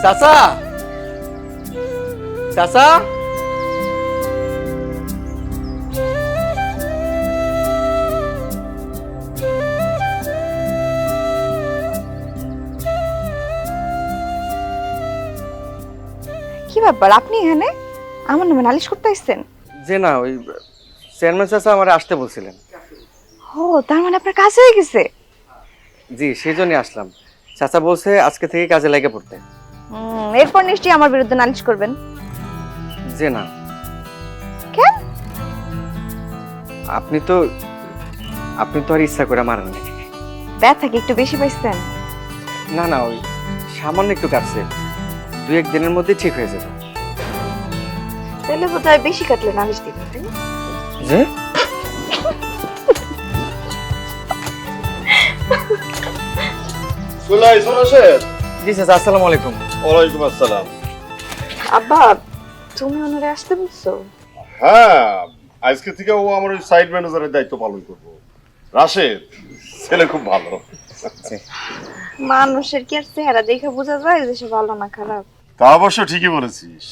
চাচা, চাচা, কি ব্যাপার আপনি এখানে আমার নামে নালিশ করতে আসছেন? যে না ওই চেয়ারম্যান চাচা আমার আসতে বলছিলেন। ও তার মানে আপনার কাজ হয়ে গেছে। জি সেই জন্যই আসলাম। চাচা বলছে আজকে থেকে কাজে লেগে পড়তে। এরপর নিশ্চয়ই আমার বিরুদ্ধে নালিশ করবেন। যে না, কেন? আপনি তো আর ইচ্ছা করে মারেন না। ব্যথা কি একটু বেশি পাইছেন? না না, ওই সামান্য একটু কাটছে, 2-1 দিনের মধ্যে ঠিক হয়ে যাবে। তাহলে বোধহয় বেশি কাটলে নালিশ দিবেন, তাই না? যে জি চাচা, আসসালামু আলাইকুম। ওয়ালাইকুম আসসালাম। আব্বা তুমি ওনারে আসতে বলছো? হ্যাঁ, আজকে থেকে ও আমার ওই সাইড ম্যানেজারের দায়িত্ব পালন করবো। রাশেদ ছেলে খুব ভালো। মানুষের কি আর চেহারা দেখে বোঝা যায় যে সে ভালো না খারাপ? তা অবশ্য ঠিকই বলেছিস।